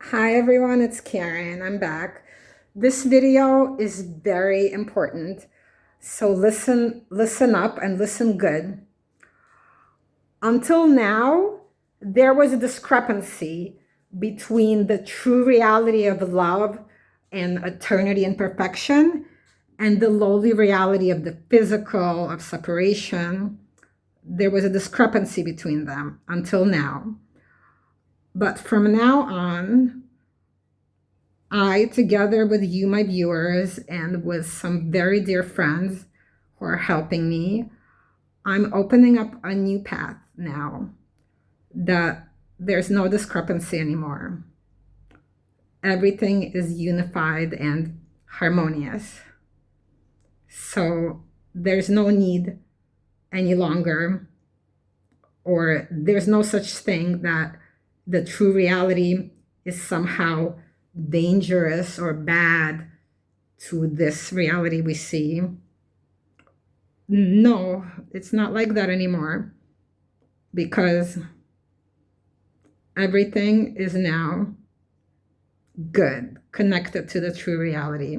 Hi everyone, it's Karen. I'm back. This video is very important. So listen up and listen good. Until now, there was a discrepancy between the true reality of love and eternity and perfection and the lowly reality of the physical, of separation. There was a discrepancy between them until now. But from now on, I, together with you, my viewers, and with some very dear friends who are helping me, I'm opening up a new path now that there's no discrepancy anymore. Everything is unified and harmonious. So there's no need any longer, or there's no such thing that the true reality is somehow dangerous or bad to this reality we see. No, it's not like that anymore because everything is now good, connected to the true reality.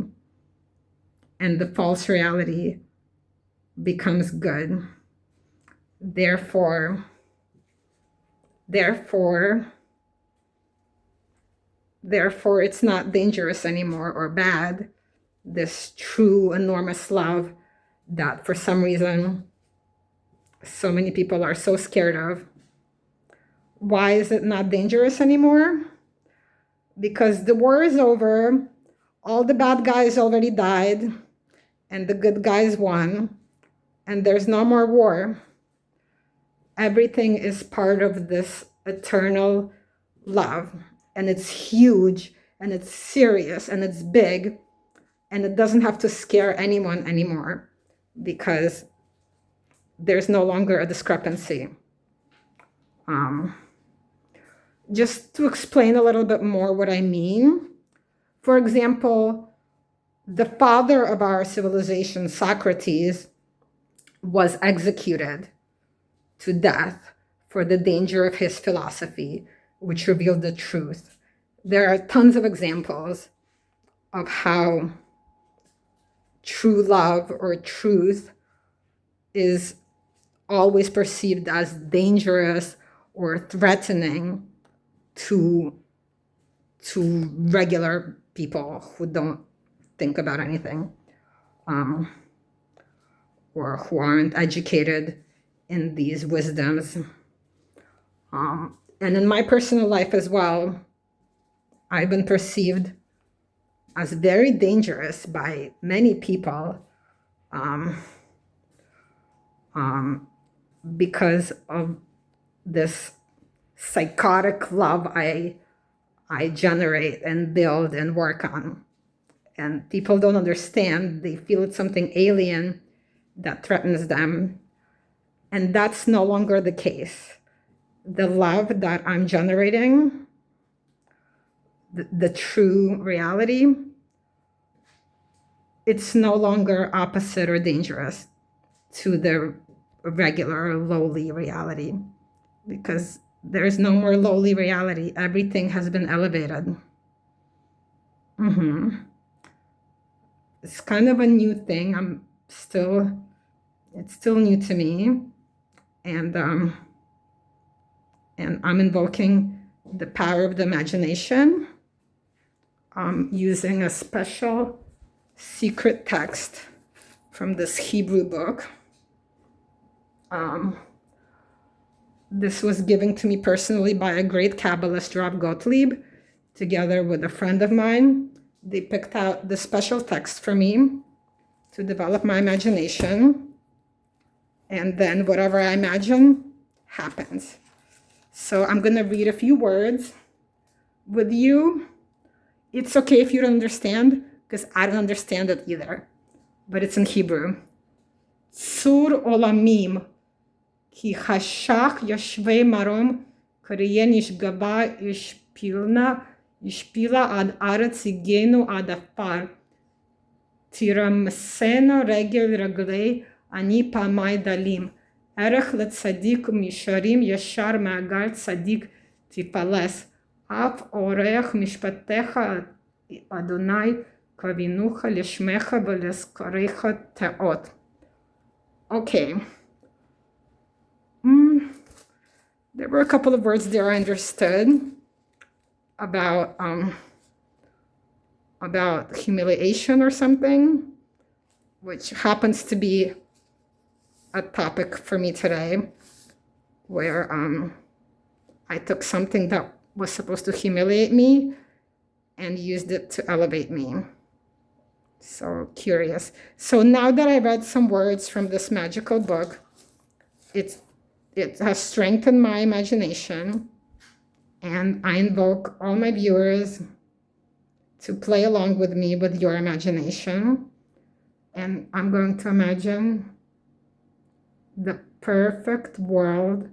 And the false reality becomes good. Therefore, it's not dangerous anymore or bad. This true, enormous love that for some reason so many people are so scared of. Why is it not dangerous anymore? Because the war is over, all the bad guys already died, and the good guys won, and there's no more war. Everything is part of this eternal love, and it's huge, and it's serious, and it's big, and it doesn't have to scare anyone anymore because there's no longer a discrepancy. Just to explain a little bit more what I mean, for example, the father of our civilization, Socrates, was executed to death for the danger of his philosophy, which revealed the truth. There are tons of examples of how true love or truth is always perceived as dangerous or threatening to regular people who don't think about anything, or who aren't educated in these wisdoms. And in my personal life as well, I've been perceived as very dangerous by many people, because of this psychotic love I generate and build and work on. And people don't understand. They feel it's something alien that threatens them. And that's no longer the case. The love that I'm generating, the true reality, it's no longer opposite or dangerous to the regular lowly reality, because there's no more lowly reality. Everything has been elevated. It's kind of a new thing. It's still new to me. And I'm invoking the power of the imagination, using a special secret text from this Hebrew book. This was given to me personally by a great Kabbalist, Rav Gottlieb, together with a friend of mine. They picked out the special text for me to develop my imagination. And then whatever I imagine happens. So I'm going to read a few words with you. It's okay if you don't understand, because I don't understand it either. But it's in Hebrew. Tsur olamim ki chashach yashvei marom kriyen ishgaba ishpila ad aretz igenu ad afar tiramsena regel reglei ani pamai dalim erech letzadik misharim yashar ma'agal tzadik tipales אף אורך משפטיך אדוני כבינוך לשמך ולזכריך תאות. Okay. There were a couple of words there I understood about humiliation or something, which happens to be a topic for me today, where I took something that was supposed to humiliate me and used it to elevate me. So curious. So now that I read some words from this magical book, it has strengthened my imagination, and I invoke all my viewers to play along with me with your imagination. And I'm going to imagine the perfect world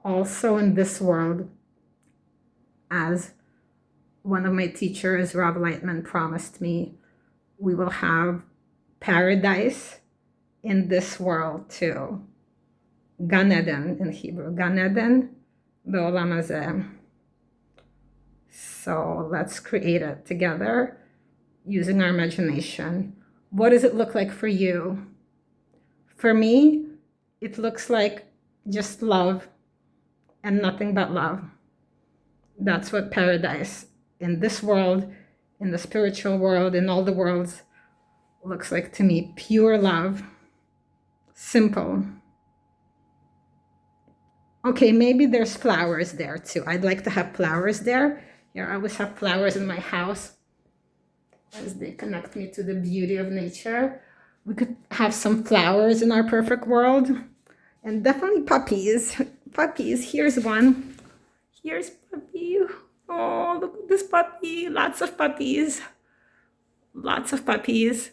also in this world, as one of my teachers, Rob Lightman, promised me. We will have paradise in this world too. Gan Eden in Hebrew. Gan Eden be'olam hazeh. So let's create it together using our imagination. What does it look like for you? For me, it looks like just love and nothing but love. That's what paradise in this world, in the spiritual world, in all the worlds, looks like to me. Pure love. Simple. Okay, maybe there's flowers there too. I'd like to have flowers there. Here, I always have flowers in my house as they connect me to the beauty of nature. We could have some flowers in our perfect world. And definitely puppies. Puppies. Here's one. Here's puppy. Oh, look at this puppy. Lots of puppies. Lots of puppies.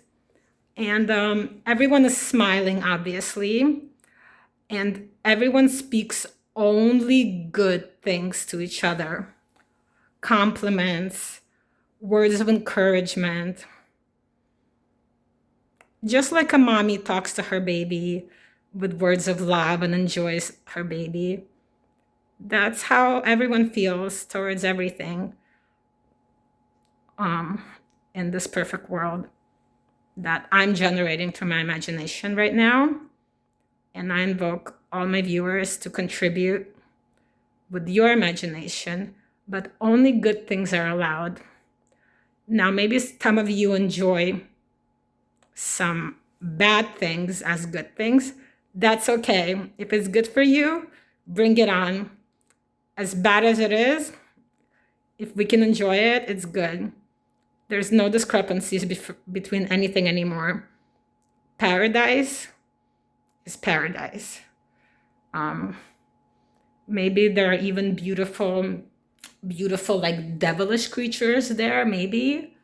And everyone is smiling, obviously. And everyone speaks only good things to each other. Compliments, words of encouragement. Just like a mommy talks to her baby with words of love and enjoys her baby. That's how everyone feels towards everything in this perfect world that I'm generating through my imagination right now. And I invoke all my viewers to contribute with your imagination, but only good things are allowed. Now, maybe some of you enjoy some bad things as good things. That's okay. If it's good for you, bring it on. As bad as it is, if we can enjoy it, it's good. There's no discrepancies between anything anymore. Paradise is paradise. Maybe there are even beautiful like devilish creatures there, maybe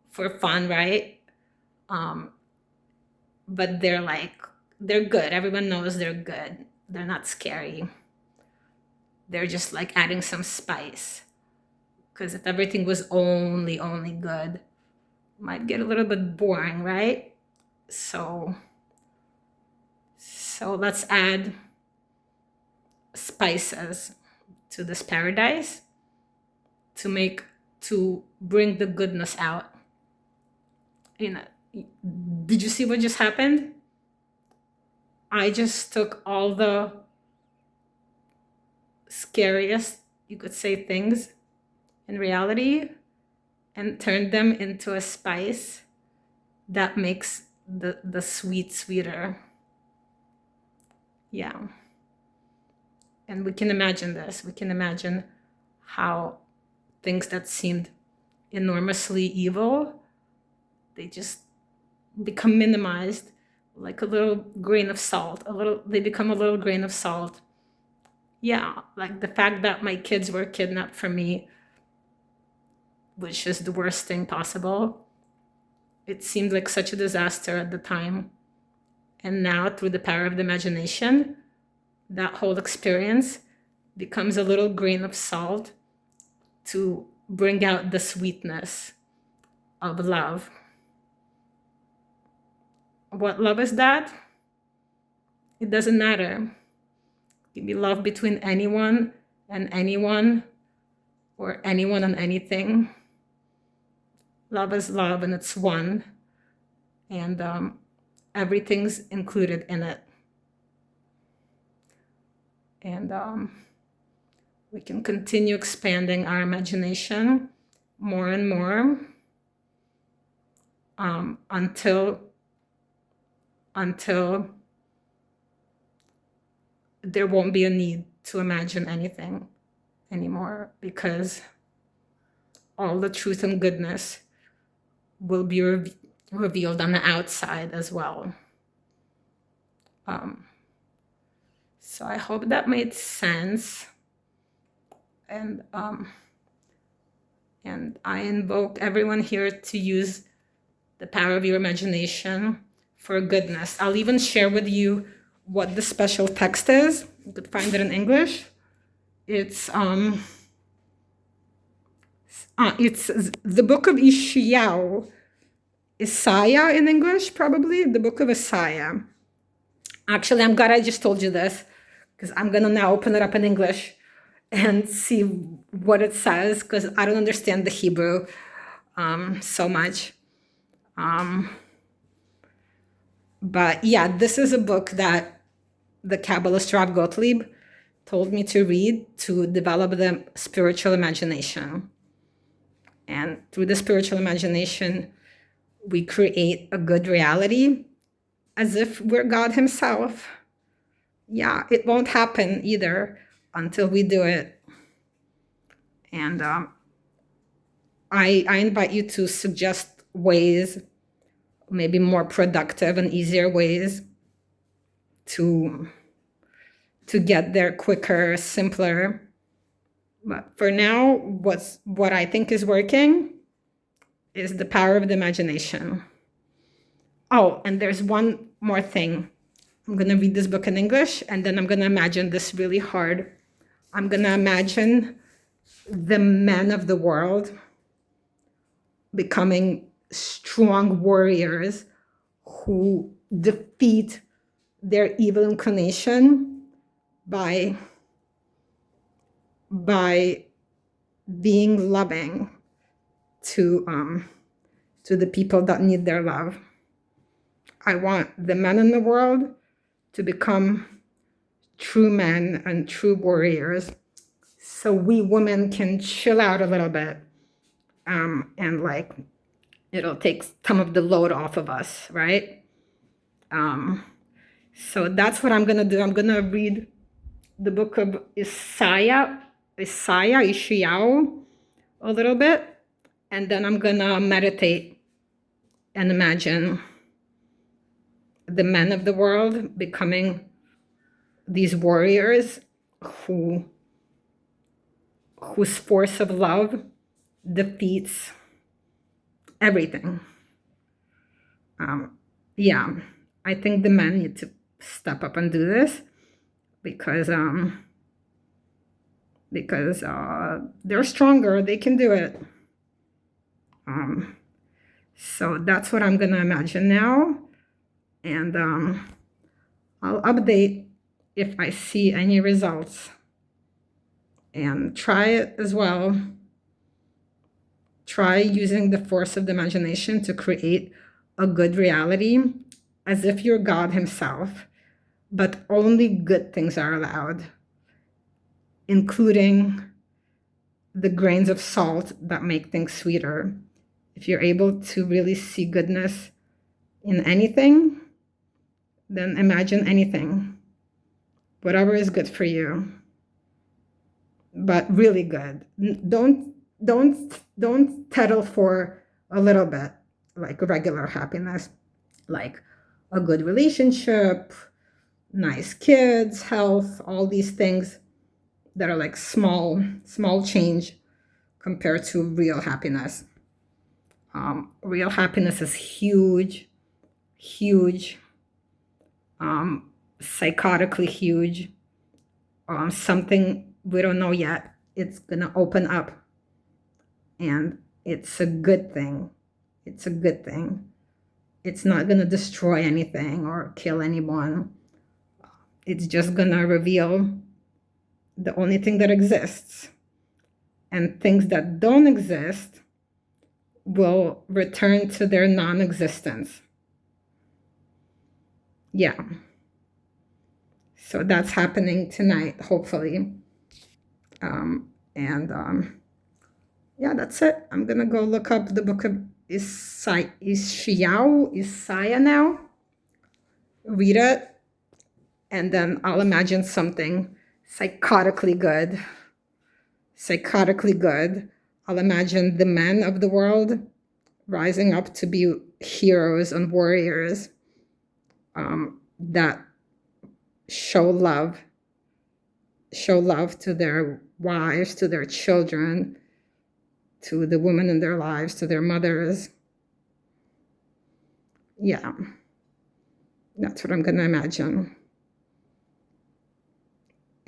for fun, right? But they're good. Everyone knows they're good. They're not scary. They're just like adding some spice. Because if everything was only good, it might get a little bit boring, right? So let's add spices to this paradise to bring the goodness out. You know, did you see what just happened? I just took all the scariest, you could say, things in reality and turned them into a spice that makes the sweet sweeter. Yeah. And we can imagine this. We can imagine how things that seemed enormously evil, they just become minimized, like a little grain of salt. They become a little grain of salt. Yeah, like the fact that my kids were kidnapped from me, which is the worst thing possible. It seemed like such a disaster at the time. And now, through the power of the imagination, that whole experience becomes a little grain of salt to bring out the sweetness of love. What love is that? It doesn't matter. It can be love between anyone and anyone. or anyone and anything. Love is love, and it's one, and everything's included in it. And we can continue expanding our imagination more and more until there won't be a need to imagine anything anymore, because all the truth and goodness will be revealed on the outside as well. So I hope that made sense. And I invoke everyone here to use the power of your imagination for goodness. I'll even share with you what the special text is. You could find it in English. It's the book of Isaiah in English, probably the book of Isaiah. Actually, I'm glad I just told you this, because I'm gonna now open it up in English and see what it says, because I don't understand the Hebrew so much. But yeah, this is a book that the Kabbalist Rav Gottlieb told me to read to develop the spiritual imagination. And through the spiritual imagination, we create a good reality as if we're God himself. Yeah, it won't happen either until we do it. And I invite you to suggest ways, maybe more productive and easier ways to get there quicker, simpler. But for now, what I think is working is the power of the imagination. Oh, and there's one more thing. I'm going to read this book in English, and then I'm going to imagine this really hard. I'm going to imagine the men of the world becoming strong warriors who defeat their evil inclination by being loving to the people that need their love. I want the men in the world to become true men and true warriors, so we women can chill out a little bit, and like it'll take some of the load off of us, right? So that's what I'm gonna do. I'm gonna read the book of Isaiah, Yeshayahu, a little bit, and then I'm gonna meditate and imagine the men of the world becoming these warriors whose force of love defeats everything. Yeah, I think the men need to step up and do this, because they're stronger. They can do it. So that's what I'm gonna imagine now, and I'll update if I see any results, and try it as well. Try using the force of the imagination to create a good reality as if you're God himself, but only good things are allowed, including the grains of salt that make things sweeter. If you're able to really see goodness in anything, then imagine anything, whatever is good for you, but really good. Don't settle for a little bit, like regular happiness, like a good relationship, nice kids, health, all these things that are like small change compared to real happiness. Real happiness is huge, psychotically huge. Something we don't know yet. It's gonna open up, and it's a good thing. It's a good thing. It's not gonna destroy anything or kill anyone. It's just gonna reveal the only thing that exists, and things that don't exist will return to their non-existence. Yeah. So that's happening tonight, hopefully. And yeah, that's it. I'm gonna go look up the book of Isaiah now, read it, and then I'll imagine something psychotically good. Psychotically good. I'll imagine the men of the world rising up to be heroes and warriors that show love to their wives, to their children, to the women in their lives, to their mothers. Yeah, that's what I'm going to imagine.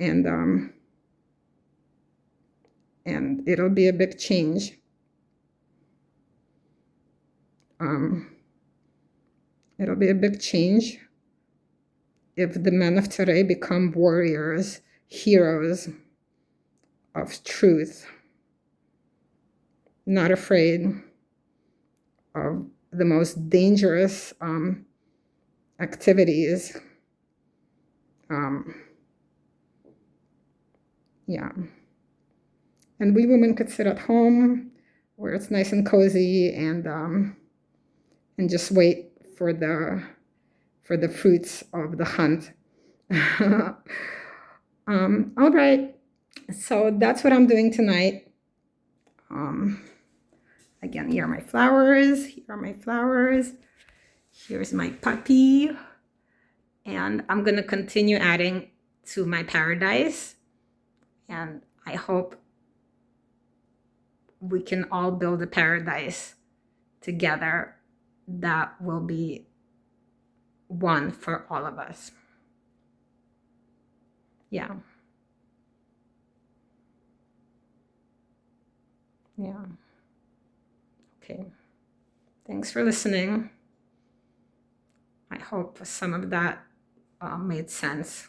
And it'll be a big change. It'll be a big change if the men of today become warriors, heroes of truth, not afraid of the most dangerous activities. Yeah. And we women could sit at home where it's nice and cozy and just wait for the fruits of the hunt. All right. So that's what I'm doing tonight. Again, here are my flowers. Here are my flowers. Here's my puppy. And I'm going to continue adding to my paradise. And I hope we can all build a paradise together that will be one for all of us. Yeah. Yeah. Okay. Thanks for listening. I hope some of that made sense.